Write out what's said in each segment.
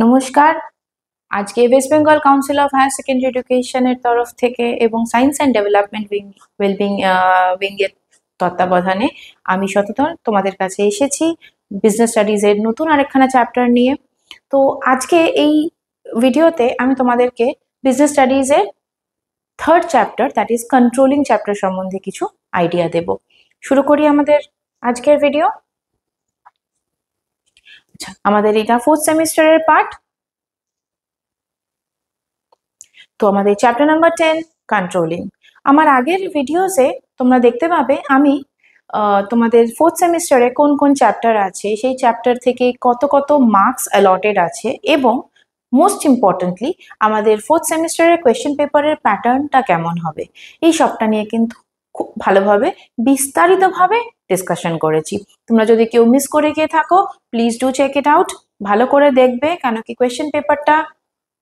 নমস্কার। আজকে West Bengal Council of Higher Secondary এডুকেশনের তরফ থেকে এবং সায়েন্স অ্যান্ড ডেভেলপমেন্ট ওয়েলবিং উইংয়ের তত্ত্বাবধানে আমি সততর তোমাদের কাছে এসেছি বিজনেস স্টাডিজের নতুন আরেকখানা চ্যাপ্টার নিয়ে। তো আজকে এই ভিডিওতে আমি তোমাদেরকে বিজনেস স্টাডিজের third chapter, that is controlling chapter সম্বন্ধে কিছু আইডিয়া দেব। শুরু করি আমাদের আজকের ভিডিও। আচ্ছা, আমাদের এটা ফোর্থ সেমিস্টারের পার্ট। তো আমাদের চ্যাপ্টার নাম্বার 10 কন্ট্রোলিং। আমার আগের ভিডিওসে তোমরা দেখতে পাবে আমি তোমাদের ফোর্থ সেমিস্টারে কোন কোন চ্যাপ্টার আছে, সেই চ্যাপ্টার থেকে কত কত মার্কস অ্যালটেড আছে এবং মোস্ট ইম্পর্টেন্টলি আমাদের ফোর্থ সেমিস্টারের কোয়েশ্চেন পেপারের প্যাটার্নটা কেমন হবে, এই সবটা নিয়ে কিন্তু খুব ভালোভাবে বিস্তারিতভাবে ডিসকাশন করেছি। তোমরা যদি কেউ মিস করে গিয়ে থাকো, please do check it out, ভালো করে দেখবে, কেন কি কোয়েশ্চেন পেপারটা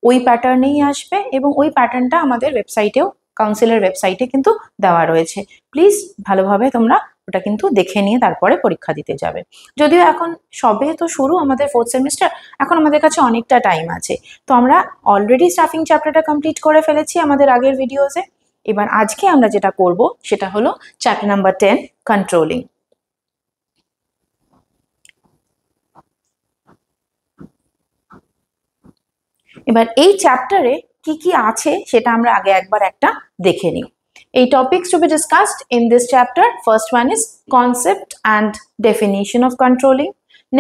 ওই প্যাটার্নেই আসবে এবং ওই প্যাটার্নটা আমাদের ওয়েবসাইটেও, কাউন্সিলের ওয়েবসাইটে কিন্তু দেওয়া রয়েছে। প্লিজ ভালোভাবে তোমরা ওটা কিন্তু দেখে নিয়ে তারপরে পরীক্ষা দিতে যাবে। যদিও এখন সবে তো শুরু আমাদের ফোর্থ সেমিস্টার, এখন আমাদের কাছে অনেকটা টাইম আছে। তো আমরা অলরেডি স্টাফিং চ্যাপ্টারটা কমপ্লিট করে ফেলেছি আমাদের আগের ভিডিওসে। এবার আজকে আমরা যেটা করব সেটা হলো চ্যাপ্টার নাম্বার 10 কন্ট্রোলিং। এবার এই চ্যাপ্টারে কি কি আছে সেটা আমরা আগে একবার একটা দেখে নিই। এই topics to be discussed in this chapter, first one is concept and definition of controlling.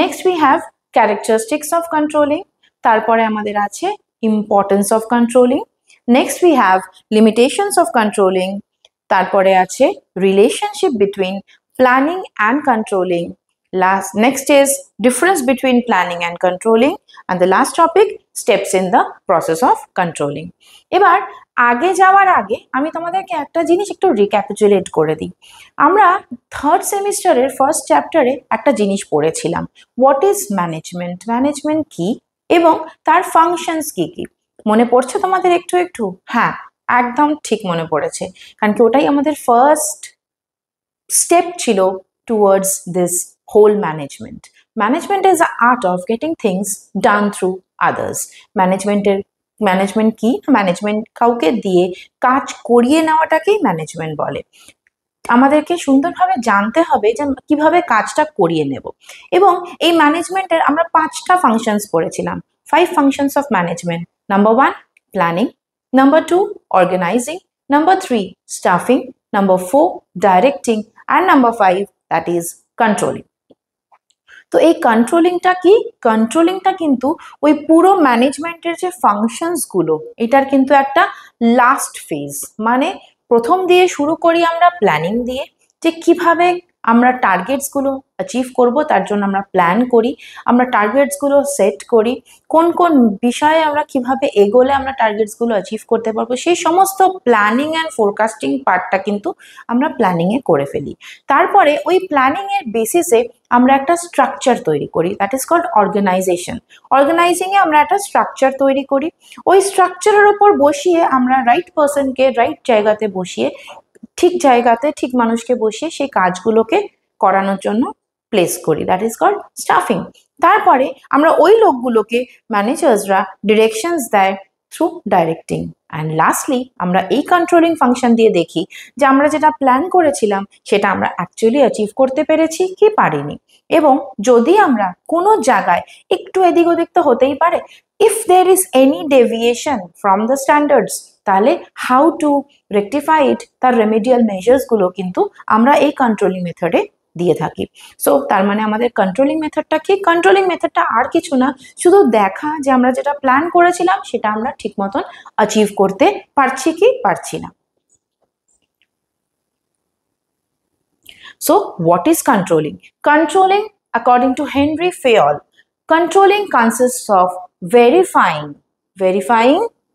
Next we have characteristics of controlling. তারপরে আমাদের আছে importance of controlling. Next we have limitations of controlling. তারপরে আছে relationship between planning and controlling. Next is difference between planning and controlling, and the last topic, steps in the process of controlling. এবার আগে যাওয়ার আগে আমি তোমাদেরকে একটা জিনিস একটু রিক্যাপিচুলেট করে দিই। আমরা থার্ড সেমিস্টারের ফার্স্ট চ্যাপ্টারে একটা জিনিস পড়েছিলাম, হোয়াট ইজ ম্যানেজমেন্ট, ম্যানেজমেন্ট কি এবং তার ফাংশনস কি কি। মনে পড়ছে তোমাদের একটু একটু? হ্যাঁ, একদম ঠিক মনে পড়েছে, কারণ কি ওটাই আমাদের ফার্স্ট স্টেপ ছিল towards this whole management. Management is the art of getting things done through others. Management কি? ম্যানেজমেন্ট কাউকে দিয়ে কাজ করিয়ে নেওয়াটাকেই ম্যানেজমেন্ট বলে। আমাদেরকে সুন্দরভাবে জানতে হবে যে কিভাবে কাজটা করিয়ে নেব। এবং এই ম্যানেজমেন্টের আমরা 5টা ফাংশনস পড়েছিলাম, 5 functions of management. Number 1, planning. Number 2, organizing. Number 3, staffing. Number 4, directing. And number 5, that is controlling. তো এই কন্ট্রোলিংটা কি? কন্ট্রোলিংটা কিন্তু ওই পুরো ম্যানেজমেন্টের যে ফাংশনস গুলো, এটার কিন্তু একটা লাস্ট ফেজ। মানে প্রথম দিয়ে শুরু করি আমরা প্ল্যানিং দিয়ে, যে কিভাবে আমরা টার্গেটসগুলো অ্যাচিভ করব, তার জন্য আমরা প্ল্যান করি, আমরা টার্গেটসগুলো সেট করি, কোন কোন বিষয়ে আমরা কিভাবে এগোলে আমরা টার্গেটসগুলো অ্যাচিভ করতে পারবো, সেই সমস্ত প্ল্যানিং অ্যান্ড ফোরকাস্টিং পার্টটা কিন্তু আমরা প্ল্যানিংয়ে করে ফেলি। তারপরে ওই প্ল্যানিংয়ের বেসিসে আমরা একটা স্ট্রাকচার তৈরি করি, দ্যাট ইজ কল্ড অর্গানাইজেশন। অর্গানাইজিংয়ে আমরা একটা স্ট্রাকচার তৈরি করি, ওই স্ট্রাকচারের ওপর বসিয়ে আমরা রাইট পার্সনকে রাইট জায়গাতে বসিয়ে, ঠিক জায়গাতে ঠিক মানুষকে বসিয়ে সেই কাজগুলোকে করানোর জন্য প্লেস করি, দ্যাট ইজ কল্ড স্টাফিং। তারপরে আমরা ওই লোকগুলোকে ম্যানেজার্সরা ডিরেকশনস দেয় থ্রু ডাইরেক্টিং। অ্যান্ড লাস্টলি আমরা এই কন্ট্রোলিং ফাংশন দিয়ে দেখি যে আমরা যেটা প্ল্যান করেছিলাম সেটা আমরা অ্যাকচুয়ালি অ্যাচিভ করতে পেরেছি কি পারিনি। এবং যদি আমরা কোনো জায়গায় একটু এদিক ওদিক তো হতেই পারে, if there is any deviation from the standards, তাহলে হাউ টু রেকটিফাই ইট, তার রেমেডিয়াল মেজার্সগুলো কিন্তু আমরা এই কন্ট্রোলিং মেথডে দিয়ে থাকি। সো তার মানে আমাদের কন্ট্রোলিং মেথডটা কি? কন্ট্রোলিং মেথডটা আর কিছু না, শুধু দেখা যে আমরা যেটা প্ল্যান করেছিলাম সেটা আমরা ঠিক মতন অ্যাচিভ করতে পারছি কি পারছি না। So what is controlling? Controlling, according to Henry Fayol, controlling consists of verifying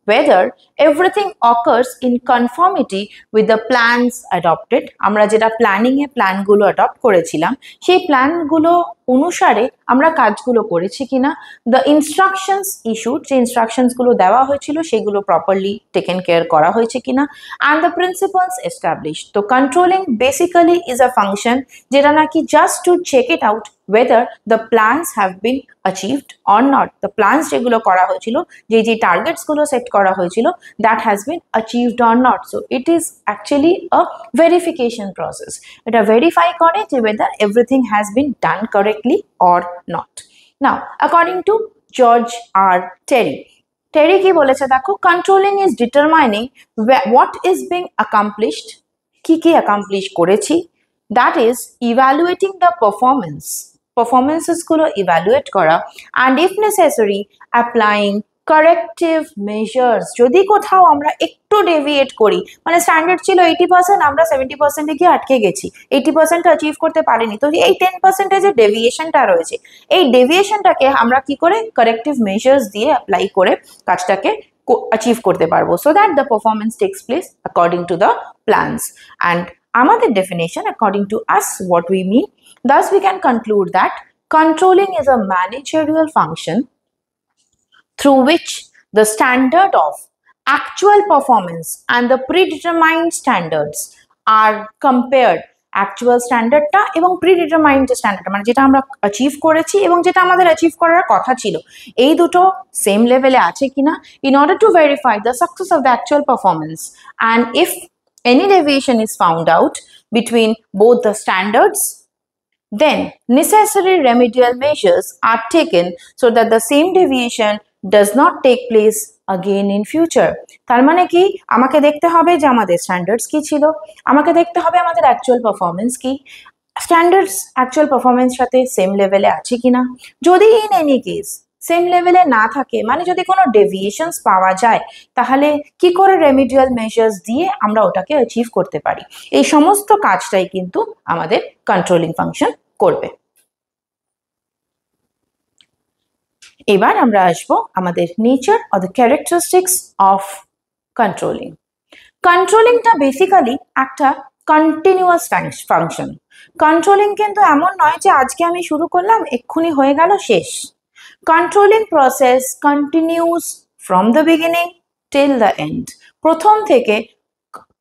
whether everything occurs in conformity with the plans adopted. আমরা যেটা প্ল্যানিং এ প্ল্যানগুলো অ্যাডপ্ট করেছিলাম সেই প্ল্যানগুলো অনুসারে আমরা কাজগুলো করেছি কিনা, দ্য ইনস্ট্রাকশনস ইস্যুড, যে ইনস্ট্রাকশনসগুলো দেওয়া হয়েছিল সেগুলো প্রপারলি টেকেন কেয়ার করা হয়েছে কিনা, অ্যান্ড দ্য প্রিন্সিপালস এস্টাবলিশড। তো controlling basically is a function যেটা নাকি just to check it out whether the plans have been achieved or not. The plans যেগুলো করা হয়েছিল, যে টার্গেটস গুলো সেট করা হয়েছিল, that has been achieved or not. So it is actually a verification process. এটা verify করে যে whether everything has been done correctly or not. Now, according to George R. Terry, টেরি কি বলেছে দেখো, controlling is determining what is being accomplished, কি accomplish করেছি, that is evaluating the পারফরমেন্সেসগুলো evaluate করা, and if necessary applying corrective measures. যদি কোথাও আমরা একটু ডেভিয়েট করি, মানে স্ট্যান্ডার্ড ছিল 80%, আমরা 70%-এ গিয়ে আটকে গেছি, 80% অ্যাচিভ করতে পারিনি, তো এই 10% যে ডেভিয়েশনটা রয়েছে, এই ডেভিয়েশনটাকে আমরা কি করে কারেক্টিভ মেজার্স দিয়ে অ্যাপ্লাই করে কাজটাকে অ্যাচিভ করতে পারবো, so that the performance takes place according to the plans. And আমাদের definition, according to us, what we mean, thus we can conclude that controlling is a managerial function through which the standard of actual performance and the predetermined standards are compared. Actual স্ট্যান্ডার্ডটা এবং predetermined যে standard, মানে যেটা আমরা achieve করেছি এবং যেটা আমাদের অ্যাচিভ করার কথা ছিল, এই দুটো সেম লেভেলে আছে কিনা, in order to verify the success of the actual performance, and if any deviation is found out between both the standards, then necessary remedial measures are taken so that the same deviation does not take place again in future. তার মানে কি, আমাকে দেখতে হবে যে আমাদের standards কি ছিল, আমাকে দেখতে হবে আমাদের অ্যাকচুয়াল পারফরমেন্স কি, স্ট্যান্ডার্ডস অ্যাকচুয়াল পারফরমেন্স সাথে সেম লেভেলে আছে কিনা। যদি ইন এনি কেস সেম লেভেলে না থাকে, মানে যদি কোনো ডেভিয়েশনস পাওয়া যায়, তাহলে কি করে রেমিডিয়াল মেজার্স দিয়ে আমরা ওটাকে অ্যাচিভ করতে পারি, এই সমস্ত কাজটাই কিন্তু আমাদের কন্ট্রোলিং ফাংশন করবে। এবার আমরা আসবো আমাদের nature or the characteristics of controlling. কন্ট্রোলিংটা বেসিক্যালি একটা কন্টিনিউয়াস ফাংশন। কন্ট্রোলিং কিন্তু এমন নয় যে আজকে আমি শুরু করলাম এক্ষুনি হয়ে গেল শেষ। Controlling process continuous from the beginning till the and. প্রথম থেকে,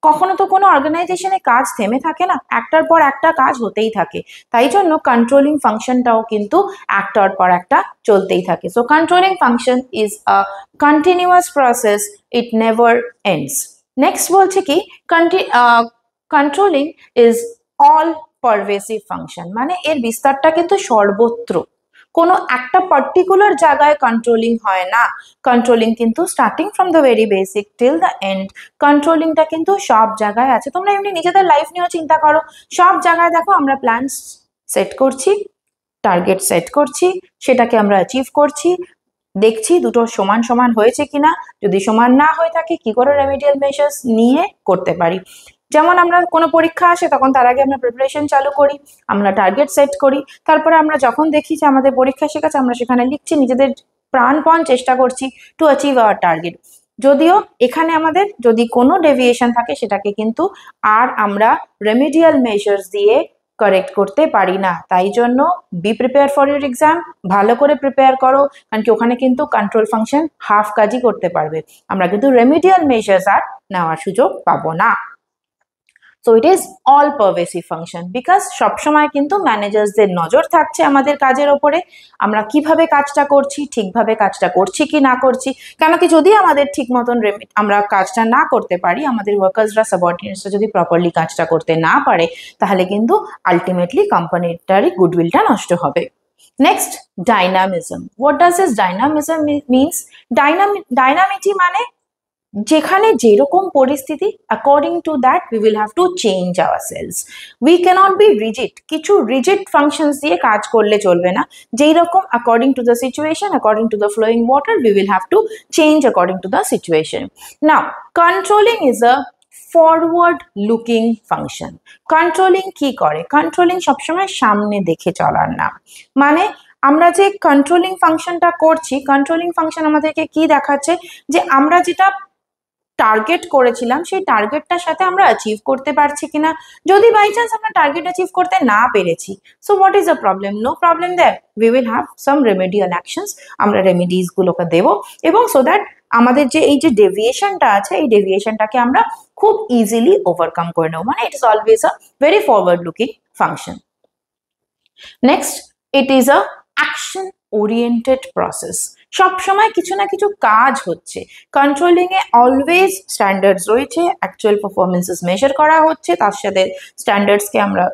কখনো তো কোনো অর্গানাইজেশনে কাজ থেমে থাকে না, একটার পর একটা কাজ হতেই থাকে, তাই জন্য কন্ট্রোলিং ফাংশনটাও কিন্তু একটার পর একটা চলতেই থাকে। So controlling function is a continuous process, it never ends. Next বলছে কি, কন্ট্রোলিং ইজ অল পারভেসিভ ফাংশন, মানে এর বিস্তারটা কিন্তু সর্বত্র, কোনো একটা পার্টিকুলার জায়গায় কন্ট্রোলিং হয় না। কন্ট্রোলিং কিন্তু starting from the very basic till the end, কন্ট্রোলিংটা কিন্তু সব জায়গায় আছে। তোমরা এমনি নিজেদের লাইফ নিয়েও চিন্তা করো, সব জায়গায় দেখো আমরা প্ল্যান সেট করছি, টার্গেট সেট করছি, সেটাকে আমরা অ্যাচিভ করছি, দেখছি দুটো সমান সমান হয়েছে কিনা, যদি সমান না হয়ে থাকে কি করে রেমিডিয়াল মেজার্স নিয়ে করতে পারি। যেমন আমরা কোনো পরীক্ষা আসে তখন তার আগে আমরা প্রিপারেশন চালু করি, আমরা টার্গেট সেট করি, তারপরে আমরা যখন দেখি যে আমাদের পরীক্ষা শেখাচ্ছে আমরা সেখানে লিখছি, নিজেদের প্রাণপণ চেষ্টা করছি টু অ্যাচিভ আওয়ার টার্গেট। যদিও এখানে আমাদের যদি কোনো ডেভিয়েশন থাকে সেটাকে কিন্তু আর আমরা রেমিডিয়াল মেজার্স দিয়ে কারেক্ট করতে পারি না। তাই জন্য B prepare for your exam, ভালো করে প্রিপেয়ার করো, কারণ কি ওখানে কিন্তু কন্ট্রোল ফাংশন হাফ কাজই করতে পারবে, আমরা কিন্তু রেমিডিয়াল মেজার্স আর নেওয়ার সুযোগ পাবো না। So it is all পারভেসিভ function, because সবসময় কিন্তু ম্যানেজার্সদের নজর থাকছে আমাদের কাজের ওপরে, আমরা কিভাবে কাজটা করছি, ঠিকভাবে কাজটা করছি কি না করছি। কেন কি যদি আমাদের ঠিক মতন আমরা কাজটা না করতে পারি, আমাদের ওয়ার্কার্সরা সাবঅর্ডিনেটসরা যদি প্রপারলি কাজটা করতে না পারে, তাহলে কিন্তু আলটিমেটলি কোম্পানিটারই গুডউইলটা নষ্ট হবে। Next, dynamism. What does this dynamism means? ডাইনামিটি মানে যেখানে যেরকম পরিস্থিতি, according to that we will have to change ourselves. We can't be rigid, কিছু রিজিড ফাংশনস দিয়ে কাজ করলে চলবে না, যেই রকম according to the situation, according to the flowing water, we will have to change according to the situation. Now controlling is a forward looking function. Controlling কি করে? কন্ট্রোলিং সবসময় সামনে দেখে চলার নাম। মানে আমরা যে কন্ট্রোলিং ফাংশনটা করছি, কন্ট্রোলিং ফাংশন আমাদেরকে কি দেখাচ্ছে, যে আমরা যেটা টার্গেট করেছিলাম সেই টার্গেটটার সাথে আমরা অ্যাচিভ করতে পারছি কিনা। যদি বাই চান্স আমরা টার্গেট অ্যাচিভ করতে না পেরেছি, so what is the problem? No problem there, we will have some remedial actions, আমরা রেমেডিস গুলোকে দেব, এবং সো দ্যাট আমাদের যে এই যে ডেভিয়েশনটা আছে এই ডেভিয়েশনটাকে আমরা খুব ইজিলি ওভারকাম করে নেব। মানে ইট is always a very forward looking function. Next, it is a action oriented process. সব সময় কিছু না কিছু কাজ হচ্ছে। কন্ট্রোলিং এ অলওয়েজ স্ট্যান্ডার্ডস রয়েছে, অ্যাকচুয়াল পারফরমেন্সেস মেজার করা হচ্ছে, তার সাথে স্ট্যান্ডার্ডসকে আমরা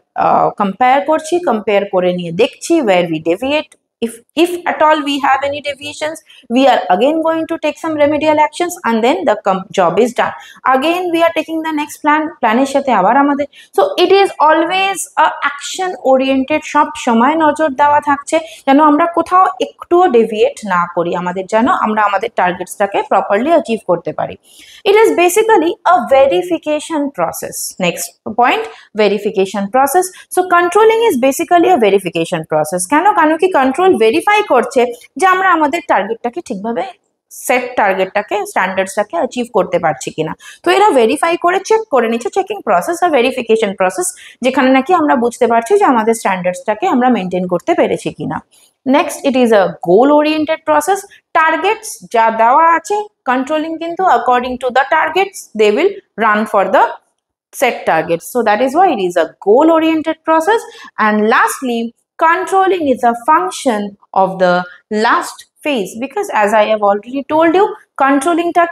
কম্পেয়ার করছি, কম্পেয়ার করে নিয়ে দেখছি where we deviate. If at all we have any deviations, we are again going to take some remedial actions, and then the job is done. Again we are taking the next planer সাথে আবার আমাদের, so it is always a action oriented, সব সময় নজর দেওয়া থাকছে যেন আমরা কোথাও একটুও deviate না করি, আমাদের যেন আমরা আমাদের টার্গেটসটাকে প্রপারলি অ্যাচিভ করতে পারি। It is basically a verification process. Next point, verification process. So controlling is basically a verification process. কেন কি কন্ট্রোল ভেরিফাই করছে যে আমরা আমাদের টার্গেটটাকে ঠিকভাবে সেট টার্গেটটাকে স্ট্যান্ডার্ডসটাকে অ্যাচিভ করতে পারছি কিনা। তো এরা ভেরিফাই করে চেক করে নিচ্ছে, চেকিং প্রসেস আর ভেরিফিকেশন প্রসেস, যেখানে নাকি আমরা বুঝতে পারছি যে আমাদের স্ট্যান্ডার্ডসটাকে আমরা মেনটেন করতে পেরেছি কিনা। Next, it is a goal oriented process. Targets যা দেওয়া আছে কন্ট্রোলিং কিন্তু according to the targets they will run for the set targets. So that is why it is a goal oriented process. And lastly, controlling is a function of the last phase, because as I have already told you, controlling ta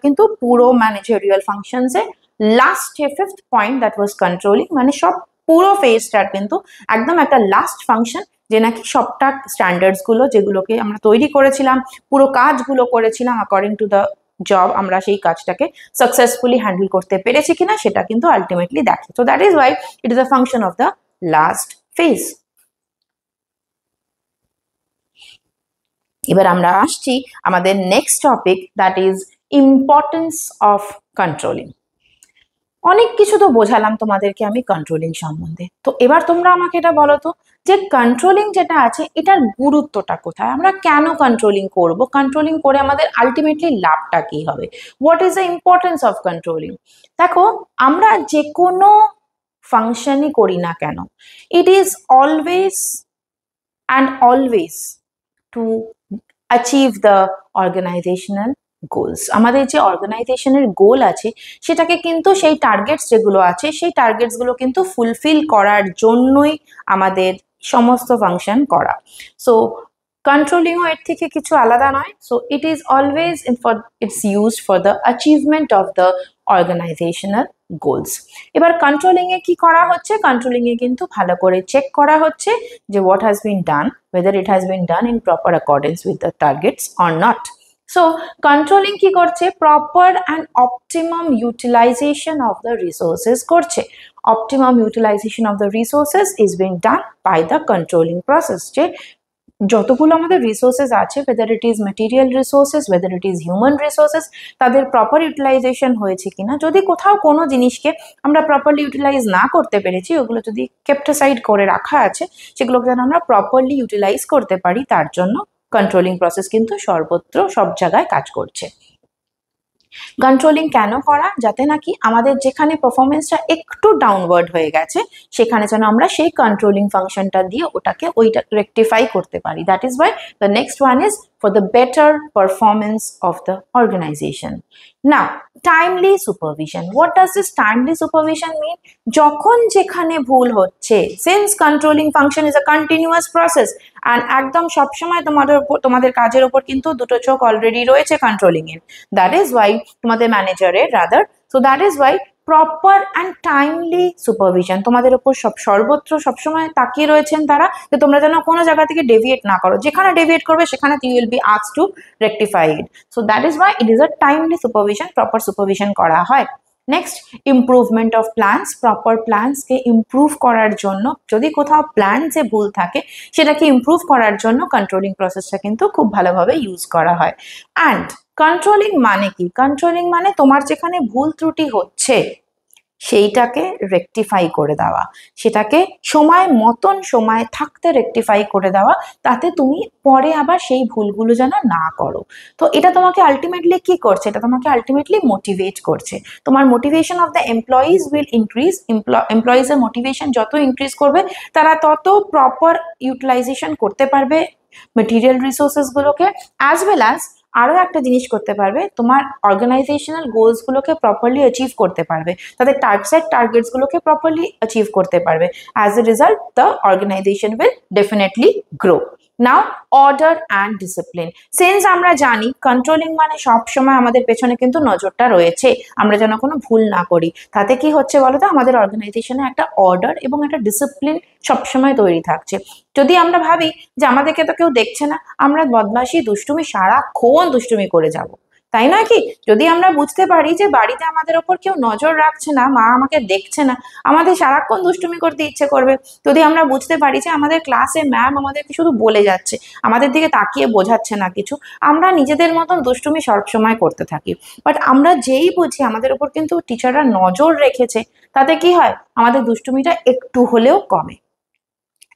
kintu puro managerial functions e last fifth point that was controlling, mane sob puro phase tar kintu ekdom ekta last function যে নাকি সবটা standards গুলো যেগুলোকে আমরা তৈরি করেছিলাম, পুরো কাজগুলো করেছিলাম অ্যাকর্ডিং টু দ্য জব, আমরা সেই কাজটাকে সাকসেসফুলি হ্যান্ডেল করতে পেরেছি কিনা সেটা কিন্তু আলটিমেটলি দেখে। So that is why it is a function of the last phase. এবার আমরা আসছি আমাদের next topic, that is importance of controlling. অনেক কিছু তো বোঝালাম তোমাদেরকে আমি কন্ট্রোলিং সম্বন্ধে, তো এবার তোমরা আমাকে এটা বলো তো যে কন্ট্রোলিং যেটা আছে এটার গুরুত্বটা কোথায়, আমরা কেন কন্ট্রোলিং করব, কন্ট্রোলিং করে আমাদের আলটিমেটলি লাভটা কি হবে, what is the importance of controlling. দেখো, আমরা যে কোনো ফাংশনই করি না কেন, it is always and always to achieve the organisational goals. আমাদের যে অর্গানাইজেশনের গোল আছে সেটাকে কিন্তু সেই টার্গেটস যেগুলো আছে সেই টার্গেটসগুলো কিন্তু ফুলফিল করার জন্যই আমাদের সমস্ত ফাংশন করা। সো কন্ট্রোলিংও এর থেকে কিছু আলাদা নয়। So it is always it's used for the achievement of the organisational goals. এবার কন্ট্রোলিং এ কি করা হচ্ছে, কন্ট্রোলিং এ কিন্তু ভালো করে চেক করা হচ্ছে যে what has been done, whether it has been done in proper accordance with the targets or not. So controlling কি করছে, proper and optimum utilization of the resources করছে। Optimum utilization of the resources is being done by the controlling process। যে যতগুলো আমাদের resources আছে, whether it is material resources, whether it is human resources, তাদের proper utilisation হয়েছে কিনা, যদি কোথাও কোনো জিনিসকে আমরা প্রপারলি ইউটিলাইজ না করতে পেরেছি, ওগুলো যদি কেপ্ট অ্যাসাইড করে রাখা আছে, সেগুলোকে যেন আমরা প্রপারলি ইউটিলাইজ করতে পারি, তার জন্য কন্ট্রোলিং প্রসেস কিন্তু সর্বত্র সব জায়গায় কাজ করছে। কন্ট্রোলিং কেন করা, যাতে নাকি আমাদের যেখানে পারফরমেন্সটা একটু ডাউনওয়ার্ড হয়ে গেছে সেখানে যেন আমরা সেই কন্ট্রোলিং ফাংশনটা দিয়ে ওইটা রেকটিফাই করতে পারি। That is why the next one is for the better performance of the organisation. Now timely supervision, what does this timely supervision mean? যখন যেখানে ভুল হচ্ছে, since controlling function is a continuous process and একদম সবসময় তোমাদের কাজের ওপর কিন্তু দুটো চোখ অলরেডি রয়েছে কন্ট্রোলিং এর, দ্যাট ইজ ওয়াই তোমাদের ম্যানেজারের rather, so that is Y proper and timely supervision তোমাদের ওপর সর্বত্র সবসময় তাকিয়ে রয়েছেন তারা, যে তোমরা যেন কোনো জায়গা থেকে ডেভিয়েট না করো, যেখানে ডেভিয়েট করবে সেখানে you will be asked to rectify it. So that is why it is a timely supervision, proper supervision করা হয়। Next, improvement of plans, proper প্ল্যানসকে ইমপ্রুভ করার জন্য, যদি কোথাও প্ল্যানসে ভুল থাকে সেটাকে ইমপ্রুভ করার জন্য কন্ট্রোলিং প্রসেসটা কিন্তু খুব ভালোভাবে ইউজ করা হয়। অ্যান্ড কন্ট্রোলিং মানে কি? কন্ট্রোলিং মানে তোমার যেখানে ভুল ত্রুটি হচ্ছে সেইটাকে রেকটিফাই করে দেওয়া, সেটাকে সময় মতন সময় থাকতে রেকটিফাই করে দেওয়া, তাতে তুমি পরে আবার সেই ভুলগুলো যেন না করো। তো এটা তোমাকে আলটিমেটলি কি করছে, এটা তোমাকে আলটিমেটলি মোটিভেট করছে। তোমার motivation of the employees will increase, এমপ্লয়িজের মোটিভেশন যত ইনক্রিজ করবে তারা তত প্রপার ইউটিলাইজেশন করতে পারবে মেটেরিয়াল রিসোর্সেস গুলোকে, অ্যাজ ওয়েল অ্যাজ আরো একটা জিনিস করতে পারবে, তোমার অর্গানাইজেশনাল গোলস গুলোকে প্রপারলি অ্যাচিভ করতে পারবে, তাদের টার্গেটস গুলোকে প্রপারলি অ্যাচিভ করতে পারবে। As a result the organisation will definitely grow. Now order and discipline. Since আমরা জানি কন্ট্রোলিং মানে সবসময় আমাদের পেছনে কিন্তু নজরটা রয়েছে, আমরা যেন কোনো ভুল না করি, তাতে কি হচ্ছে বলো তো, আমাদের অর্গানাইজেশনে একটা অর্ডার এবং একটা ডিসিপ্লিন সবসময় তৈরি থাকছে। যদি আমরা ভাবি যে আমাদেরকে তো কেউ দেখছে না, আমরা বদমাশি দুষ্টুমি সারাক্ষণ দুষ্টুমি করে যাব, তাই নয় কি? যদি আমরা বুঝতে পারি যে বাড়িতে আমাদের ওপর কেউ নজর রাখছে না, মা আমাকে দেখছে না, আমাদের সারাক্ষণ দুষ্টুমি করতে ইচ্ছে করবে। যদি আমরা বুঝতে পারি যে আমাদের ক্লাসে ম্যাম আমাদেরকে শুধু বলে যাচ্ছে, আমাদের দিকে তাকিয়ে বোঝাচ্ছে না কিছু, আমরা নিজেদের মতন দুষ্টুমি সবসময় করতে থাকি। বাট আমরা যেই বুঝি আমাদের ওপর কিন্তু টিচাররা নজর রেখেছে, তাতে কি হয়, আমাদের দুষ্টুমিটা একটু হলেও কমে,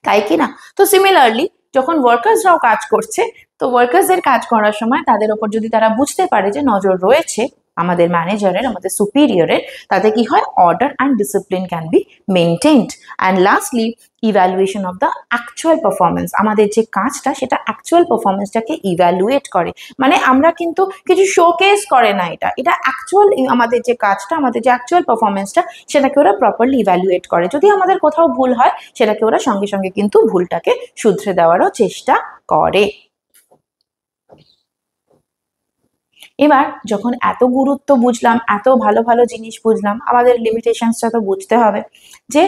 তাই কি না? তো সিমিলারলি যখন ওয়ার্কার্সরাও কাজ করছে, তো ওয়ার্কার্সদের কাজ করার সময় তাদের ওপর যদি তারা বুঝতে পারে যে নজর রয়েছে আমাদের ম্যানেজারের, আমাদের সুপিরিয়রের, তাতে কি হয়, order and discipline can be maintained. And lastly evaluation of the actual performance. আমাদের যে কাজটা সেটা অ্যাকচুয়াল পারফরমেন্সটাকে ইভ্যালুয়েট করে, মানে আমরা কিন্তু কিছু শোকেস করে না, এটা অ্যাকচুয়াল আমাদের যে কাজটা, আমাদের যে অ্যাকচুয়াল পারফরমেন্সটা, সেটাকে ওরা প্রপারলি ইভ্যালুয়েট করে। যদি আমাদের কোথাও ভুল হয় সেটাকে ওরা সঙ্গে সঙ্গে কিন্তু ভুলটাকে শুধরে দেওয়ারও চেষ্টা করে। এবার যখন এত গুরুত্ব বুঝলাম, এত ভালো ভালো জিনিস বুঝলাম, আমাদের লিমিটেশনসটা তো বুঝতে হবে যে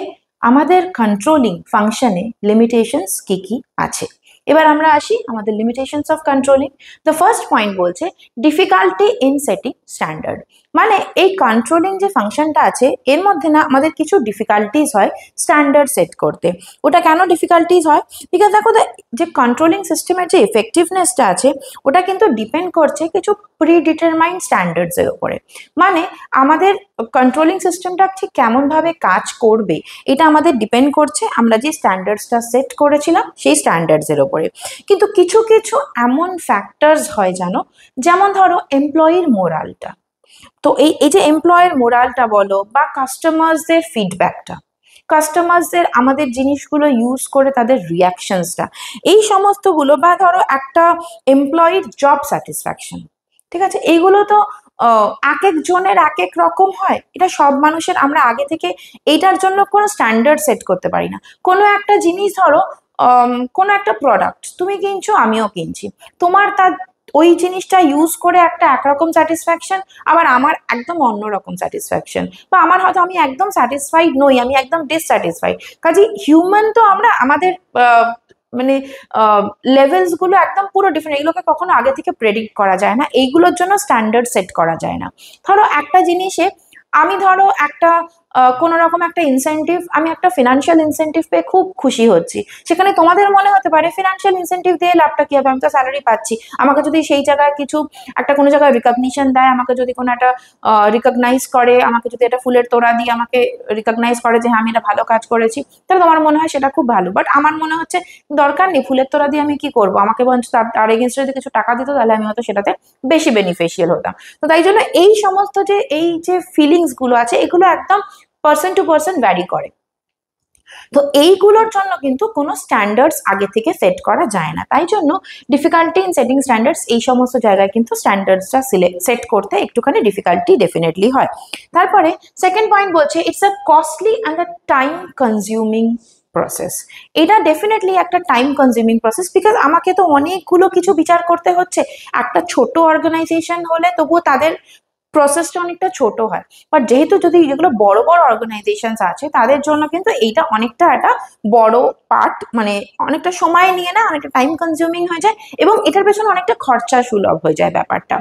আমাদের কন্ট্রোলিং ফাংশনে লিমিটেশনস কি কি আছে। এবার আমরা আসি আমাদের limitations of controlling. The first point বলছে ডিফিকাল্টি ইন সেটিং স্ট্যান্ডার্ড। মানে এই কন্ট্রোলিং যে ফাংশনটা আছে এর মধ্যে না আমাদের কিছু ডিফিকাল্টিস হয় স্ট্যান্ডার্ড সেট করতে। ওটা কেন ডিফিকাল্টিস হয়? বিকজ দেখো যে কন্ট্রোলিং সিস্টেমের যে এফেক্টিভনেসটা আছে ওটা কিন্তু ডিপেন্ড করছে কিছু প্রিডিটারমাইন্ড স্ট্যান্ডার্ডসের উপরে। মানে আমাদের কন্ট্রোলিং সিস্টেমটা ঠিক কেমনভাবে কাজ করবে এটা আমাদের ডিপেন্ড করছে আমরা যে স্ট্যান্ডার্ডসটা সেট করেছিলাম সেই স্ট্যান্ডার্ডসের উপরে। কিন্তু কিছু কিছু এমন ফ্যাক্টরস হয় জানো, যেমন ধরো এমপ্লয়ির মোরালটা। তো এই যে এমপ্লয়ের মোরালটা বলো বা কাস্টমার্সদের ফিডব্যাকটা, কাস্টমার্সদের আমাদের জিনিসগুলো ইউজ করে তাদের রিয়াকশনসটা, এই সমস্তগুলো, বা ধরো একটা এমপ্লয়ির জব স্যাটিসফ্যাকশন, ঠিক আছে, এইগুলো তো এক এক জনের এক এক রকম হয়। এটা সব মানুষের, আমরা আগে থেকে এইটার জন্য কোনো স্ট্যান্ডার্ড সেট করতে পারি না। কোনো একটা জিনিস ধরো কোনো একটা প্রোডাক্ট তুমি কিনছো, আমিও কিনছি, তোমার তার ওই জিনিসটা ইউজ করে একটা একরকম স্যাটিসফ্যাকশন, আবার আমার একদম অন্যরকম স্যাটিসফ্যাকশন, বা আমার হয়তো আমি একদম স্যাটিসফাইড নই, আমি একদম ডিসস্যাটিসফাইড। কাজে হিউম্যান তো আমরা, আমাদের মানে লেভেলস গুলো একদম পুরো ডিফারেন্ট, এগুলোকে কখনো আগে থেকে প্রেডিক্ট করা যায় না, এইগুলোর জন্য স্ট্যান্ডার্ড সেট করা যায় না। ধরো একটা জিনিসে আমি ধরো একটা কোনো রকম একটা ইনসেন্টিভ, আমি একটা ফিনান্সিয়াল ইনসেন্টিভ পেয়ে খুব খুশি হচ্ছি, সেখানে তোমাদের মনে হতে পারে ফিনান্সিয়াল ইনসেন্টিভ দিয়ে লাভটা কি হবে, আমি তো স্যালারি পাচ্ছি, আমাকে যদি সেই জায়গায় কিছু একটা কোনো জায়গায় রিকগনিশন দেয়, আমাকে যদি কোনো একটা রিকগনাইজ করে, আমাকে যদি একটা ফুলের তোড়া দিয়ে আমাকে রিকগনাইজ করে যে হ্যাঁ আমি এটা ভালো কাজ করেছি, তাহলে তোমার মনে হয় সেটা খুব ভালো। বাট আমার মনে হচ্ছে দরকার নেই, ফুলের তোড়া দিয়ে আমি কি করবো, আমাকে বরঞ্চ তার এগেনস্টে যদি কিছু টাকা দিত তাহলে আমি হয়তো সেটাতে বেশি বেনিফিশিয়াল হতাম। তো তাই জন্য এই সমস্ত যে এই যে ফিলিংস গুলো আছে এগুলো একদম পার্সন টু পার্সন ভ্যারি করে। তো এইগুলোর জন্য কিন্তু কোনো স্ট্যান্ডার্ডস আগে থেকে সেট করা যায় না, তাই জন্য ডিফিকাল্টি ইন সেটিং স্ট্যান্ডার্ডস, এই সমস্ত জায়গায় কিন্তু স্ট্যান্ডার্ডসটা সেট করতে একটুখানি ডিফিকাল্টি ডেফিনেটলি হয়। তারপরে সেকেন্ড পয়েন্ট বলছে it's a costly and a time consuming process. এটা ডেফিনেটলি একটা টাইম কনজিউমিং প্রসেস, বিকজ আমাকে তো অনেকগুলো কিছু বিচার করতে হচ্ছে। একটা ছোট অর্গানাইজেশন হলে তবুও তাদের প্রসেসটা অনেকটা ছোট হয়, বাট যেহেতু যদি যেগুলো বড় বড় অর্গানাইজেশন আছে তাদের জন্য কিন্তু এইটা অনেকটা একটা বড় পার্ট, মানে অনেকটা সময় নিয়ে না, অনেকটা টাইম কনজিউমিং হয়ে যায় এবং এটার পেছনে অনেকটা খরচা সুলভ হয়ে যায় ব্যাপারটা।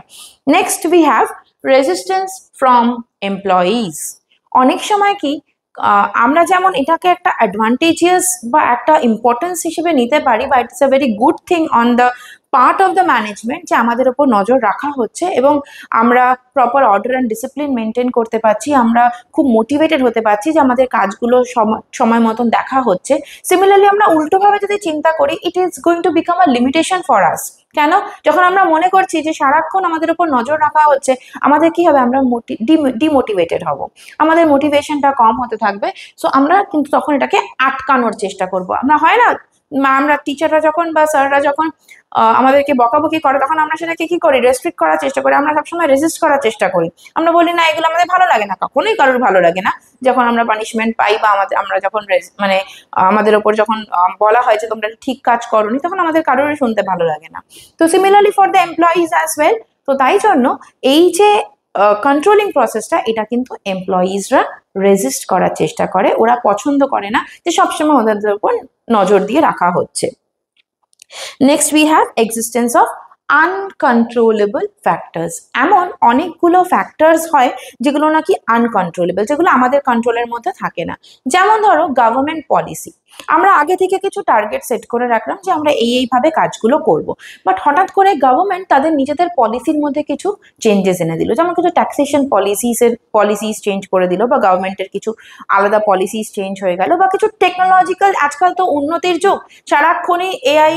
Next we have resistance from employees. অনেক সময় কি আমরা যেমন এটাকে একটা অ্যাডভান্টেজিয়াস বা একটা ইম্পর্টেন্স হিসেবে নিতে পারি, বা it's a very good thing on the part of the management যে আমাদের উপর নজর রাখা হচ্ছে এবং আমরা proper order and discipline maintain করতে পারছি, আমরা খুব মোটিভেটেড হতে পারছি যে আমাদের কাজগুলো সময় মতন দেখা হচ্ছে। সিমিলারলি আমরা উল্টোভাবে যদি চিন্তা করি, it is going to become a limitation for us. কেন? যখন আমরা মনে করছি যে সারাক্ষণ আমাদের উপর নজর রাখা হচ্ছে, আমাদের কি হবে, আমরা ডিমোটিভেটেড হব, আমাদের মোটিভেশনটা কম হতে থাকবে। সো আমরা কিন্তু তখন এটাকে আটকানোর চেষ্টা করব। আমরা হয় না, আমরা টিচাররা যখন বা স্যাররা যখন আমাদেরকে বকাবকি করে, তখন আমরা সেটাকে কি করি, রেস্ট্রিক্ট করার চেষ্টা করি, আমরা সবসময় রেজিস্ট করার চেষ্টা করি। আমরা বলি না, এগুলো আমাদের ভালো লাগে না। কখনোই কারোর ভালো লাগে না যখন আমরা পানিশমেন্ট পাই বা আমরা যখন মানে আমাদের ওপর যখন বলা হয় যে তোমরা ঠিক কাজ করোনি, তখন আমাদের কারোরই শুনতে ভালো লাগে না। তো similarly for the employees as well. তো তাই জন্য এই যে কন্ট্রোলিং প্রসেসটা, এটা কিন্তু এমপ্লয়িজরা রেজিস্ট করার চেষ্টা করে, ওরা পছন্দ করে না যে সবসময় ওদের উপর নজর দিয়ে রাখা হচ্ছে। Next we have existence of uncontrollable factors. এমন অনেকগুলো ফ্যাক্টরস হয় যেগুলো নাকি আনকন্ট্রোলেবল, যেগুলো আমাদের কন্ট্রোলের মধ্যে থাকে না। যেমন ধরো গভর্নমেন্ট পলিসি, আমরা আগে থেকে কিছু টার্গেট সেট করে রাখলাম যে আমরা এইভাবে কাজগুলো করব, বাট হঠাৎ করে গভর্নমেন্ট তাদের নিজেদের পলিসির মধ্যে কিছু চেঞ্জেস এনে দিল, যেমন কিছু ট্যাক্সেশন পলিসিস চেঞ্জ করে দিল, বা গভর্নমেন্টের কিছু আলাদা পলিসিস চেঞ্জ হয়ে গেল, বা কিছু টেকনোলজিক্যাল, আজকাল তো উন্নতির যুগ, সারাক্ষণই এআই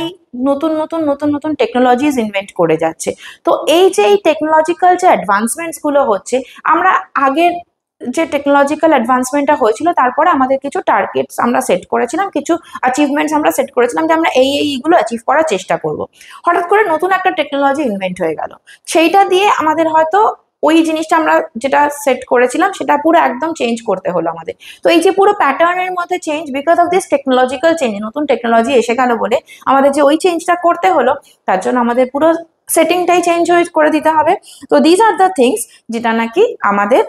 নতুন নতুন নতুন নতুন টেকনোলজিস ইনভেন্ট করে যাচ্ছে। তো এই যে এই টেকনোলজিক্যাল যে অ্যাডভান্সমেন্টস গুলো হচ্ছে, আমরা আগের যে টেকনোলজিক্যাল অ্যাডভান্সমেন্টটা হয়েছিল তারপরে আমাদের কিছু টার্গেটস আমরা সেট করেছিলাম, কিছু অ্যাচিভমেন্টস আমরা সেট করেছিলাম যে আমরা এইগুলো অ্যাচিভ করার চেষ্টা করব। হঠাৎ করে নতুন একটা টেকনোলজি ইনভেন্ট হয়ে গেল, সেইটা দিয়ে আমাদের হয়তো ওই জিনিসটা আমরা যেটা সেট করেছিলাম সেটা পুরো একদম চেঞ্জ করতে হলো আমাদের। তো এই যে পুরো প্যাটার্নের মধ্যে change, because of this technological change, নতুন টেকনোলজি এসে গেল বলে আমাদের যে ওই চেঞ্জটা করতে হলো, তার জন্য আমাদের পুরো সেটিংটাই চেঞ্জ করে দিতে হবে। তো দিস আর দ্য থিংস যেটা নাকি আমাদের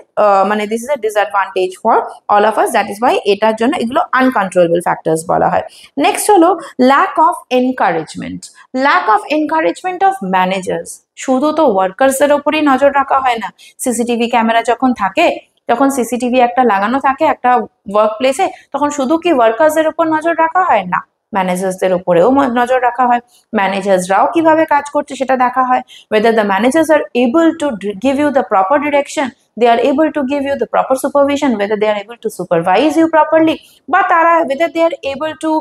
মানে this is a disadvantage for all of us, that is why এটার জন্য এগুলো আনকন্ট্রোলেবল ফ্যাক্টরস বলা হয়। নেক্সট হলো lack of encouragement. Lack of encouragement of managers. শুধু তো ওয়ার্কার্সদের ওপরই নজর রাখা হয় না, সিসিটিভি ক্যামেরা যখন থাকে, যখন সিসিটিভি একটা লাগানো থাকে একটা ওয়ার্ক প্লেসে, তখন শুধু কি ওয়ার্কার্সদের উপর নজর রাখা হয় না, ম্যানেজার্সদের উপরেও নজর রাখা হয়। ম্যানেজার্সরাও কিভাবে কাজ করছে সেটা দেখা হয়, whether the managers are able to give you the proper direction, they are able to give you the proper supervision, whether they are able to supervise you properly, বা তারা whether they are able to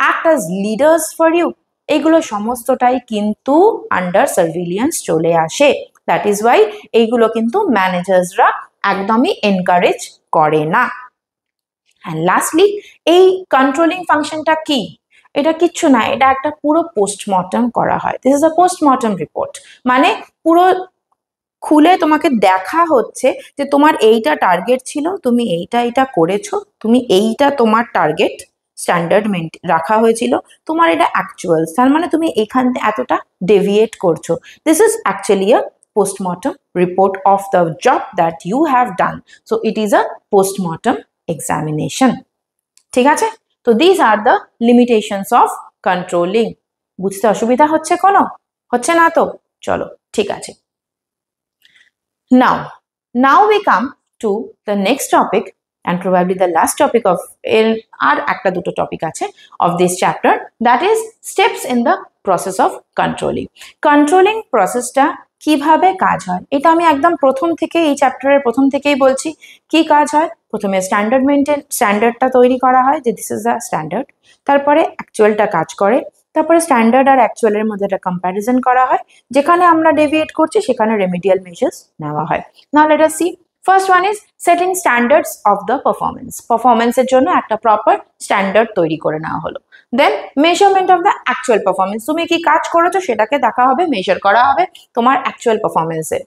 act as leaders for you, এইগুলো সমস্তটাই কিন্তু under surveillance চলে আসে। That is Y এইগুলো কিন্তু ম্যানেজার্সরা একদমই এনকারেজ করে না। অ্যান্ড লাস্টলি, এই কন্ট্রোলিং ফাংশনটা কি? এটা কিচ্ছু না, এটা একটা পুরো পোস্টমর্টম করা হয়। This is a postmortem report, মানে পুরো খুলে তোমাকে দেখা হচ্ছে যে তোমার এইটা টার্গেট ছিল, তুমি এইটা করেছো, তুমি এইটা তোমার টার্গেট স্ট্যান্ডার্ড রাখা হয়েছিল, তোমার এটা অ্যাকচুয়াল, তার মানে তুমি এখান থেকে এতটা ডেভিয়েট করছো। This is actually a postmortem report of the job that you have done, so it is a postmortem examination. ঠিক আছে? তো these are the limitations of controlling. বুঝতে অসুবিধা হচ্ছে কোনো? হচ্ছে না তো? চলো ঠিক আছে। Now we come to the next topic and probably the last topic of আর একটা দুটো টপিক আছে of this chapter, that is steps in the process of controlling. Controlling processটা কিভাবে কাজ হয়, এটা আমি একদম প্রথম থেকে এই চ্যাপ্টারের প্রথম থেকেই বলছি। কি কাজ হয়? প্রথমে স্ট্যান্ডার্ডটা তৈরি করা হয় যে দিস ইজ দ্য স্ট্যান্ডার্ড, তারপরে অ্যাকচুয়ালটা কাজ করে, তারপরে স্ট্যান্ডার্ড আর অ্যাকচুয়ালের মধ্যে একটা কম্প্যারিজন করা হয়, যেখানে আমরা ডেভিয়েট করছি সেখানে রেমিডিয়াল মেজার্স নেওয়া হয়। Now let us see. First one is setting standards of the পারফরমেন্সের জন্য একটা প্রপার স্ট্যান্ডার্ড তৈরি করে নেওয়া হলো। Then measurement of the actual performance, তুমি কি কাজ করেছো সেটাকে দেখা হবে, মেজার করা হবে তোমার অ্যাকচুয়াল পারফরমেন্সে।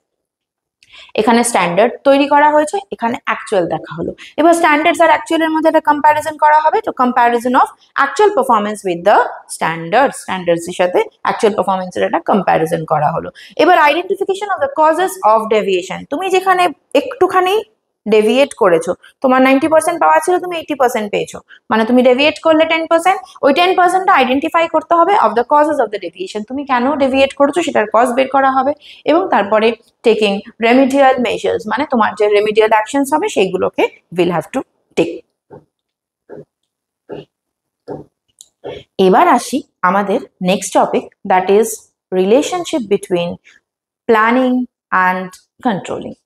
এখানে স্ট্যান্ডার্ড তৈরি করা হয়েছে, এখানে অ্যাকচুয়াল দেখা হলো। এবার স্ট্যান্ডার্ডস আর অ্যাকচুয়ালের মধ্যে একটা কম্প্যারিজন করা হবে, তো comparison of actual performance with the স্ট্যান্ডার্ডসের সাথে অ্যাকচুয়াল পারফরমেন্সের একটা কম্প্যারিজন করা হলো। এবার identification of the causes of deviation, তুমি যেখানে একটুখানি ডেভিয়েট করেছো, তোমার 90% পাওয়া ছিল, তুমি 80% পেয়েছো, মানে তুমি ডেভিয়েট করলে 10%, ওই 10%টা আইডেন্টিফাই করতে হবে of the causes of the deviation, তুমি কেন ডেভিয়েট করেছো সেটার কজ বের করা হবে, এবং তারপরে টেকিং রেমিডিয়াল মেজার্স, মানে তোমার যে রেমিডিয়াল অ্যাকশনস হবে সেইগুলোকে উইল হ্যাভ টু টেক। এবার আসি আমাদের next topic, that is relationship between planning and controlling.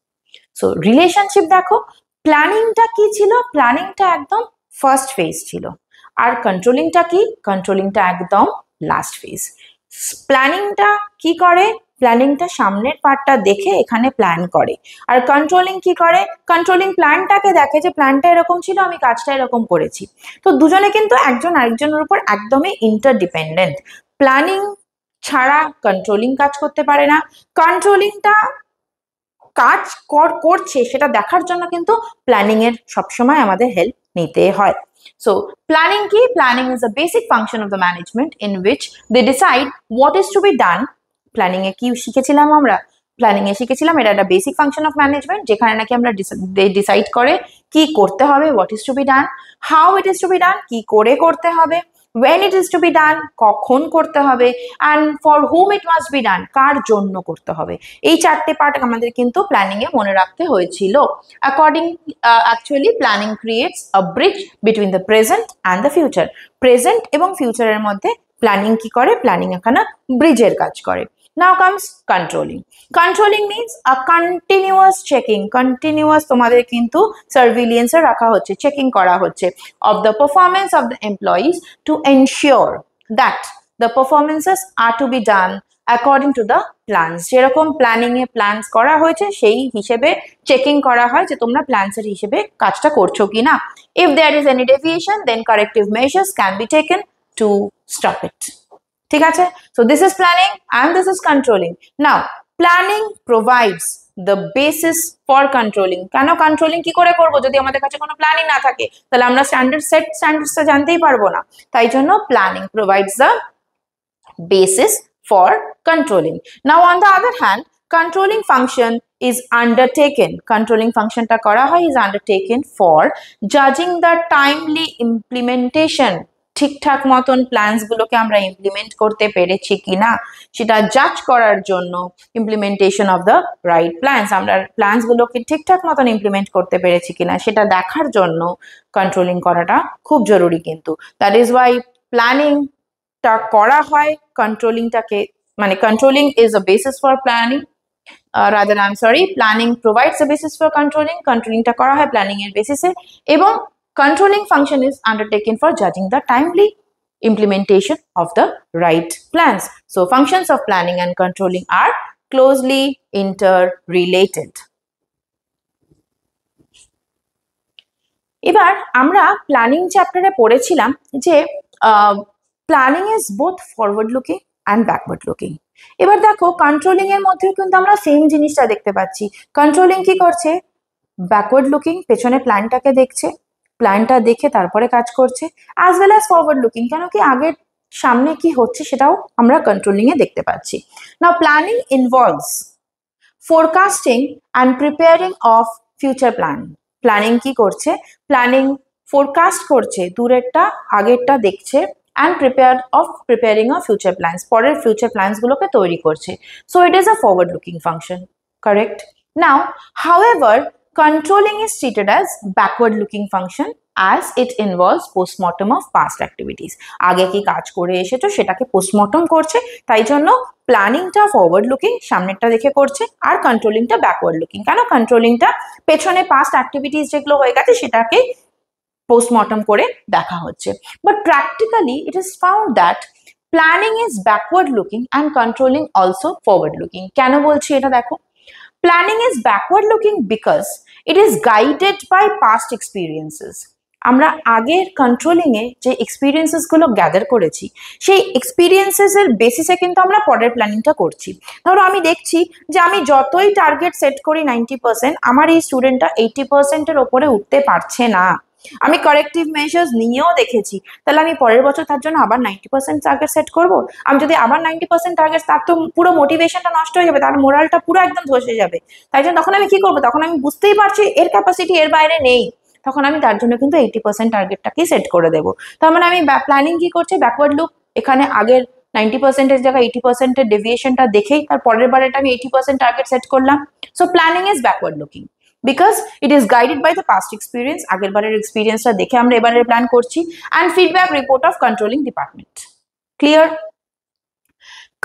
So relationship দেখো, প্ল্যানিংটা কি ছিল? প্ল্যানিংটা একদম ফার্স্ট ফেজ ছিল, আর কন্ট্রোলিংটা কি? কন্ট্রোলিংটা একদম লাস্ট ফেজ। প্ল্যানিংটা কি করে? প্ল্যানিংটা সামনের পার্টটা দেখে এখানে প্ল্যান করে, আর কন্ট্রোলিং কি করে? কন্ট্রোলিং প্ল্যানটাকে দেখে যে প্ল্যানটা এরকম ছিল, আমি কাজটা এরকম করেছি। তো দুজনে কিন্তু একজন আরেকজনের উপর একদমই ইন্টারডিপেন্ডেন্ট। প্ল্যানিং ছাড়া কন্ট্রোলিং কাজ করতে পারে না, কন্ট্রোলিংটা কাজ করছে সেটা দেখার জন্য কিন্তু প্ল্যানিং এর সবসময় আমাদের হেল্প নিতে হয়। So planning কি? Planning is a basic function of the management in which they decide what is to be done. Planning এ কি শিখেছিলাম আমরা? প্ল্যানিং এ শিখেছিলাম এটা একটা বেসিক ফাংশন অফ ম্যানেজমেন্ট, যেখানে নাকি আমরা ডিসাইড করে কি করতে হবে, what is to be done, how it is to be done, কি করে করতে হবে, when it is to be done, কখন করতে হবে, and for whom it must be done, কার জন্য করতে হবে। এই চারটে পার্ট আমাদের কিন্তু প্ল্যানিং এ মনে রাখতে হয়েছিল। Actually planning creates a bridge between the present and the future. Present এবং ফিউচারের মধ্যে প্ল্যানিং কি করে? প্ল্যানিং এখানে ব্রিজের কাজ করে। Now comes controlling. Controlling means a continuous checking. Continuous তোমাদের কিন্তু সার্ভিলিয়েন্সে রাখা হচ্ছে, চেকিং করা হচ্ছে of the performance of the employees to ensure that the performances are to be done according to the plans. যেরকম প্ল্যানিং এ প্ল্যানস করা হয়েছে সেই হিসেবে চেকিং করা হয় যে তোমরা প্ল্যানস এর হিসেবে কাজটা করছো কিনা। If there is any deviation, then corrective measures can be taken to stop it. ঠিক আছে? So this is planning and this is controlling. Now planning provides the basis for controlling. কেন controlling কি করে করব যদি আমাদের কাছে কোনো প্ল্যানই না থাকে? তাহলে আমরা স্ট্যান্ডার্ডসটা জানতেই পারবো না। তাই জন্য planning provides the basis for controlling. Now on the other hand, controlling function is undertaken. Controlling function টা করা হয় is undertaken for judging the timely implementation. ঠিকঠাক মতন প্ল্যানস গুলোকে আমরা ইমপ্লিমেন্ট করতে পেরেছি কিনা সেটা জাজ করার জন্য, implementation of the right plans, আমরা প্ল্যানস গুলোকে ঠিকঠাক মতন ইমপ্লিমেন্ট করতে পেরেছি কিনা সেটা দেখার জন্য কন্ট্রোলিং করাটা খুব জরুরি। কিন্তু দ্যাট ইজ ওয়াই প্ল্যানিং টা করা হয়, কন্ট্রোলিংটাকে মানে controlling is a basis for planning, rather I'm sorry, planning provides a basis for controlling. Controlling-টা করা হয় প্ল্যানিং এর বেসিসে, এবং controlling function is undertaken for judging the timely implementation of the right plans. So functions of planning and controlling are closely interrelated. এবার আমরা planning চ্যাপ্টারে পড়েছিলাম যে planning is both forward looking and backward looking. এবার দেখো controlling এর মধ্যেও কিন্তু আমরা সেম জিনিসটা দেখতে পাচ্ছি। কন্ট্রোলিং কি করছে? ব্যাকওয়ার্ড লুকিং, পেছনে প্ল্যানটাকে দেখছে, প্ল্যানটা দেখে তারপরে কাজ করছে, as well as forward looking, কেন কি আগের সামনে কি হচ্ছে সেটাও আমরা কন্ট্রোলিং এ দেখতে পাচ্ছি। Now planning involves forecasting and preparing of future plan. Planning কি করছে? প্ল্যানিং ফোরকাস্ট করছে, দূরেরটা আগেরটা দেখছে, and preparing of future plans, পরের future plans গুলোকে তৈরি করছে। So it is a forward looking function, correct? Now however, controlling is treated as backward looking function as it involves postmortem of past activities. আগে কি কাজ করে এসেছো সেটাকে পোস্টমর্টম করছে, তাই জন্য প্ল্যানিংটা ফরওয়ার্ড লুকিং, সামনেরটা দেখে করছে, আর কন্ট্রোলিংটা ব্যাকওয়ার্ড লুকিং। কেন? কন্ট্রোলিংটা পেছনে পাস্ট অ্যাক্টিভিটিস যেগুলো হয়ে গেছে সেটাকে পোস্টমর্টম করে দেখা হচ্ছে। But practically it is found that planning is backward looking and controlling also forward looking. কেন বলছি এটা দেখো, planning is backward looking because it is guided by past experiences. আমরা আগের কন্ট্রোলিং এ যে এক্সপিরিয়েন্সেস গুলো গ্যাদার করেছি সেই এক্সপিরিয়েন্সেস এর বেসিসে কিন্তু আমরা পরের প্ল্যানিংটা করছি। ধরো আমি দেখছি যে আমি যতই টার্গেট সেট করি 90%, আমার এই স্টুডেন্টটা 80%-এর ওপরে উঠতে পারছে না। আমি কারেক্টিভ মেজার্স নিয়েও দেখেছি, তাহলে আমি পরের বছর তার জন্য আবার 90% টার্গেট সেট করব। আমি যদি আবার 90% টার্গেট, তার তো পুরো মোটিভেশনটা নষ্ট হয়ে যাবে, তার মোরালটা পুরো একদম ধসে যাবে। তাই জন্য তখন আমি কি করবো? তখন আমি বুঝতেই পারছি এর ক্যাপাসিটি এর বাইরে নেই, তখন আমি তার জন্য কিন্তু 80% টার্গেটটাকেই সেট করে দেবো। তার মানে আমি প্ল্যানিং কি করছে? Backward look. এখানে আগের 90%-এর জায়গায় 80%-এর ডেভিয়েশনটা দেখেই তার পরের বারেটা আমি 80% টার্গেট সেট করলাম। So planning is backward looking because it is guided by the past experience, আগের বারের এক্সপিরিয়েন্সটা দেখে আমরা এবারের প্ল্যান করছি, and feedback report of controlling department. Clear?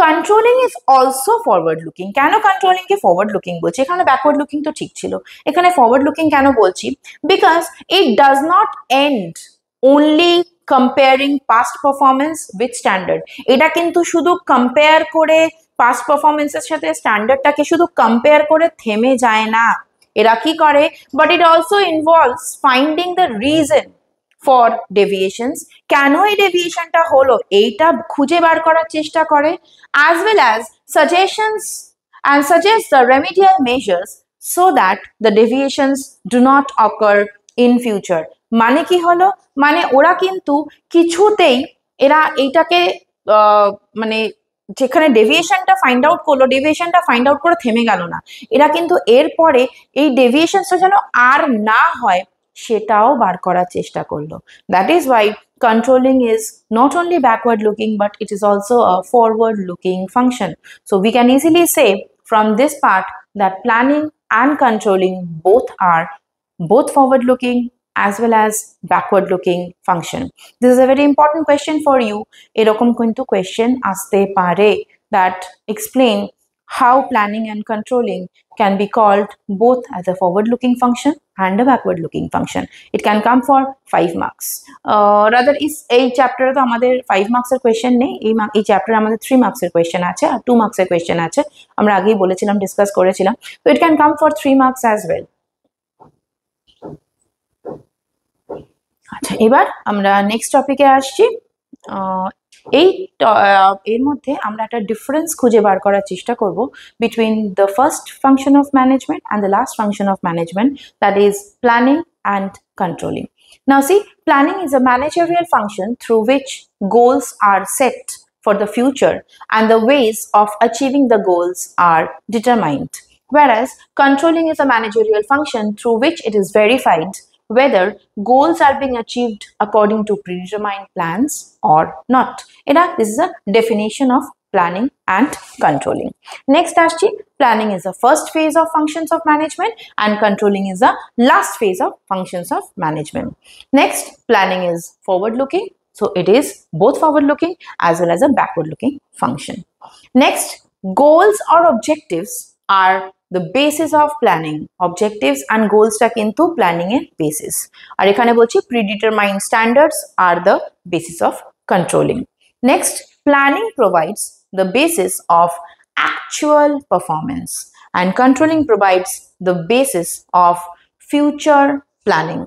Controlling is also forward looking. কেন কন্ট্রোলিং কে ফরওয়ার্ড লুকিং বলছি? এখানে ব্যাকওয়ার্ড লুকিং তো ঠিক ছিল, এখানে ফরওয়ার্ড লুকিং কেন বলছি? Because it does not end only comparing past performance with standard. এটা কিন্তু শুধু কম্পেয়ার করে পাস্ট পারফরমেন্সের সাথে স্ট্যান্ডার্ডটাকে শুধু কম্পেয়ার করে থেমে যায় না। এরা কি করে? But it also involves finding the reason for deviations. কেন এই ডেভিয়েশনটা হলো এইটা খুঁজে বার করার চেষ্টা করে, as well as suggestions and suggest the remedial measures so that the deviations do not occur in future. মানে কি হলো? মানে ওরা কিন্তু কিছুতেই এরা এইটাকে মানে যেখানে ডেভিয়েশনটা ফাইন্ড আউট করলো, ডেভিয়েশনটা ফাইন্ড আউট করে থেমে গেল না, এরা কিন্তু এরপরে এই ডেভিয়েশনটা যেন আর না হয় সেটাও বার করার চেষ্টা করলো। That is Y controlling is not only backward looking but it is also a forward looking function. So we can easily say from this part that planning and controlling both are both forward looking as well as backward looking function. This is a very important question for you. এরকম কিন্তু question আসতে পারে that explain how planning and controlling can be called both as a forward looking function and a backward looking function. It can come for 5 marks. Rather is এই চ্যাপ্টারে তো আমাদের 5 marks এর question নেই, এই চ্যাপ্টারে আমাদের 3 marks এর question আছে আর 2 marks এর question আছে, আমরা আগেই বলেছিলাম, ডিসকাস করেছিলাম। So it can come for 3 marks as well. আচ্ছা, এবার আমরা নেক্সট টপিকে আসছি। এর মধ্যে আমরা একটা ডিফারেন্স খুঁজে বার করার চেষ্টা করব between the first function of management and the last function of management, that is planning and controlling. Now see, planning is a managerial function through which goals are set for the future and the ways of achieving the goals are determined, whereas controlling is a managerial function through which it is verified whether goals are being achieved according to predetermined plans or not. This is a definition of planning and controlling. Next আসছি, planning is the first phase of functions of management and controlling is the last phase of functions of management. Next, planning is forward looking, so it is both forward looking as well as a backward looking function. Next, goals or objectives are the basis of planning. Objectives and goals টা কিন্তু planning এর basis, আর এখানে বলছি predetermined standards are the basis of controlling. Next, planning provides the basis of actual performance and controlling provides the basis of future planning.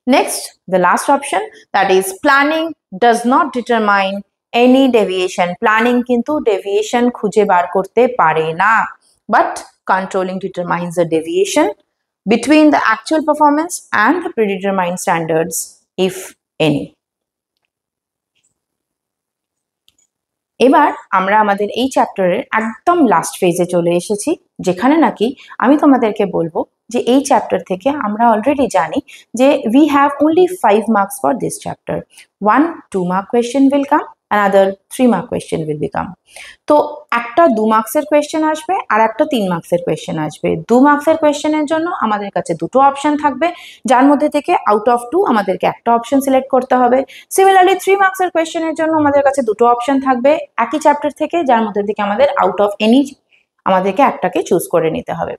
Next, the last option, that is planning does not determine any deviation. Planning কিন্তু deviation খুঁজে বার করতে পারে না, but controlling determines the deviation between the actual performance and the predetermined standards, if any. এবার আমরা আমাদের এই চ্যাপ্টারের একদম লাস্ট ফেজে চলে এসেছি, যেখানে নাকি আমি তোমাদেরকে বলবো যে এই চ্যাপ্টার থেকে আমরা অলরেডি জানি যে we have only 5 marks for this chapter. 1 2 mark question will come, another 3 mark question will become. তো একটা 2 মার্কসের কোয়েশ্চেন আসবে আর একটা 3 মার্কসের কোয়েশ্চেন আসবে। 2 মার্কসের কোয়েশ্চেনের জন্য আমাদের কাছে দুটো অপশন থাকবে, যার মধ্যে থেকে আউট অফ 2 আমাদেরকে একটা অপশন সিলেক্ট করতে হবে। সিমিলারলি 3 মার্কসের কোয়েশ্চেনের জন্য আমাদের কাছে দুটো অপশন থাকবে একই চ্যাপ্টার থেকে, যার মধ্যে থেকে আমাদের আউট অফ এনি আমাদেরকে একটাকে চুজ করে নিতে হবে।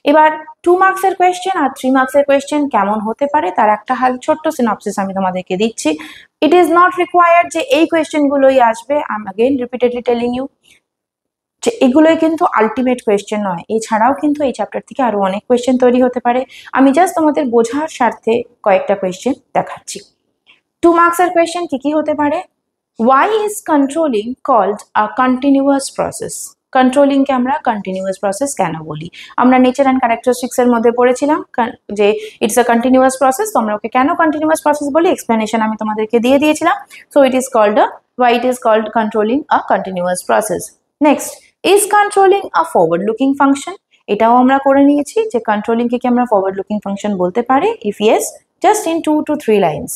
এবার 2 মার্কসের কোয়েশ্চেন আর 3 মার্কসের কোয়েশ্চেন কেমন হতে পারে তার একটা ছোট্ট সিনপসিস আমি তোমাদেরকে দিচ্ছি। ইট ইজ নট রিকোয়ার্ড যে এই কোয়েশ্চেনগুলোই আসবে, I am again repeatedly telling you যে এগুলোই কিন্তু আলটিমেট কোয়েশ্চেন নয়, এছাড়াও কিন্তু এই চ্যাপ্টার থেকে আরো অনেক কোয়েশ্চেন তৈরি হতে পারে। আমি জাস্ট তোমাদের বোঝার স্বার্থে কয়েকটা কোয়েশ্চেন দেখাচ্ছি। 2 মার্কসের কোয়েশ্চেন কি হতে পারে? Why is controlling called a continuous process? Controlling কে আমরা কন্টিনিউয়াস প্রসেস কেন বলি? আমরা নেচার অ্যান্ড ক্যারেক্টারিস্টিক্স এর মধ্যে পড়েছিলাম যে ইটস আ কন্টিনিউয়াস প্রসেস, তো আমরা ওকে কেন কন্টিনিউয়াস প্রসেস বলি এক্সপ্লেনেশন আমি তোমাদেরকে দিয়ে দিয়েছিলাম। So it is called why it is called controlling a continuous process. Next, is controlling a forward looking function? এটাও আমরা করে নিয়েছি যে কন্ট্রোলিং কে কি আমরা ফরওয়ার্ড লুকিং ফাংশন বলতে পারি? If yes, just in 2 to 3 lines.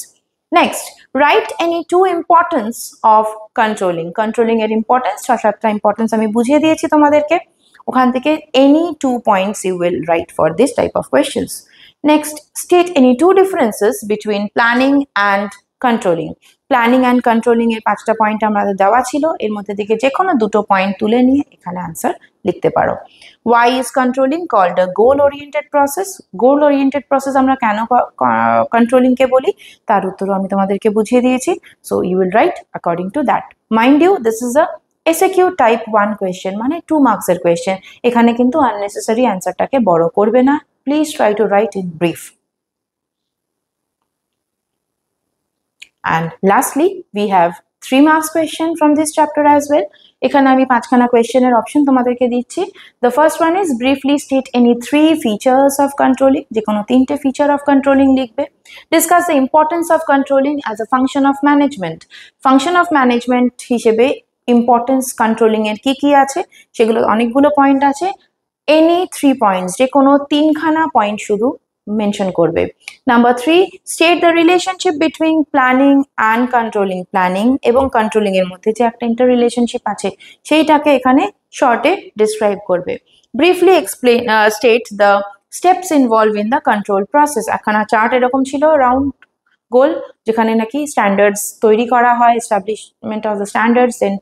Next, write any 2 importance of controlling. Controlling এর ইম্পর্টেন্স, 6-7টা ইম্পর্টেন্স আমি বুঝিয়ে দিয়েছি তোমাদেরকে, ওখান থেকে any 2 points you will write for this type of questions. Next, state any 2 differences between planning and controlling. Planning and controlling এর 5টা point আমাদের দেওয়া ছিল, এর মধ্যে থেকে যে কোনো দুটো পয়েন্ট তুলে নিয়ে এখানে আনসার লিখতে পারো। Why is controlling called a goal oriented process? Goal oriented process আমরা কেন কন্ট্রোলিং কে বলি তার উত্তর আমি তোমাদেরকে বুঝিয়ে দিয়েছি। So you will write according to that. Mind you this is a SAQ type 1 question, মানে 2 মার্কসের কোয়েশ্চেন। এখানে কিন্তু আননেসেসারি অ্যান্সারটাকে বড় করবে না। Please try to right in brief. And lastly, we have 3 marks question from this chapter as well. এখানে আমি 5খানা কোয়েশ্চেনের option তোমাদেরকে দিচ্ছি। The first one is briefly state any 3 features of controlling, যে কোনো 3টে ফিচার অফ কন্ট্রোলিং লিখবে। Discuss the importance of controlling as a function of management. Function of management হিসেবে importance controlling এর কি আছে সেগুলো অনেকগুলো পয়েন্ট আছে। Any 3 points, যে কোনো 3খানা পয়েন্ট শুধু মেনশন করবে। Number 3, state the relationship between planning and controlling. Planning এবং কন্ট্রোলিং এর মধ্যে যে একটা ইন্টার রিলেশনশিপ আছে সেইটাকে এখানে শর্টে ডিসক্রাইব করবে। Briefly explain state the steps involve in the control process. একখানা চার্ট এরকম ছিল রাউন্ড গোল, যেখানে নাকি স্ট্যান্ডার্ডস তৈরি করা হয়, establishment of the standards, then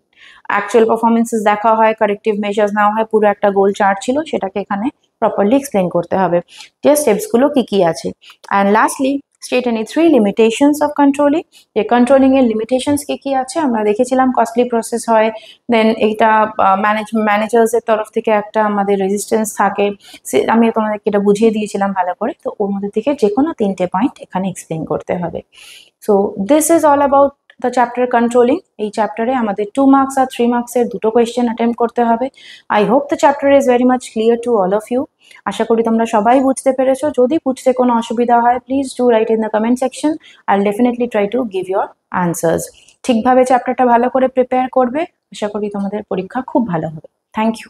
actual performances দেখা হয়, কারেক্টিভ মেজার্স নেওয়া হয়, পুরো একটা গোল চার্ট ছিল, সেটাকে এখানে প্রপারলি এক্সপ্লেন করতে হবে যে স্টেপসগুলো কি আছে। And lastly state any 3 limitations of controlling, যে কন্ট্রোলিং এর লিমিটেশনস কি আছে আমরা দেখেছিলাম। কস্টলি প্রসেস হয়, দেন এইটা ম্যানেজার্সের তরফ থেকে একটা আমাদের রেজিস্ট্যান্স থাকে, আমি তোমাদেরকে এটা বুঝিয়ে দিয়েছিলাম ভালো করে। তো ওর মধ্যে থেকে যে কোনো 3টে পয়েন্ট এখানে এক্সপ্লেন করতে হবে। So this is all about the chapter controlling. এই চ্যাপ্টারে আমাদের 2 মার্কস আর 3 মার্কসের দুটো কোয়েশ্চেন অ্যাটেম্প করতে হবে। I hope the chapter is very much clear to all of you. আশা করি তোমরা সবাই বুঝতে পেরেছো। যদি বুঝতে কোনো অসুবিধা হয় please do right in the comment section. I will definitely try to give your answers. ঠিকভাবে চ্যাপ্টারটা ভালো করে প্রিপেয়ার করবে, আশা করি তোমাদের পরীক্ষা খুব ভালো হবে। Thank you.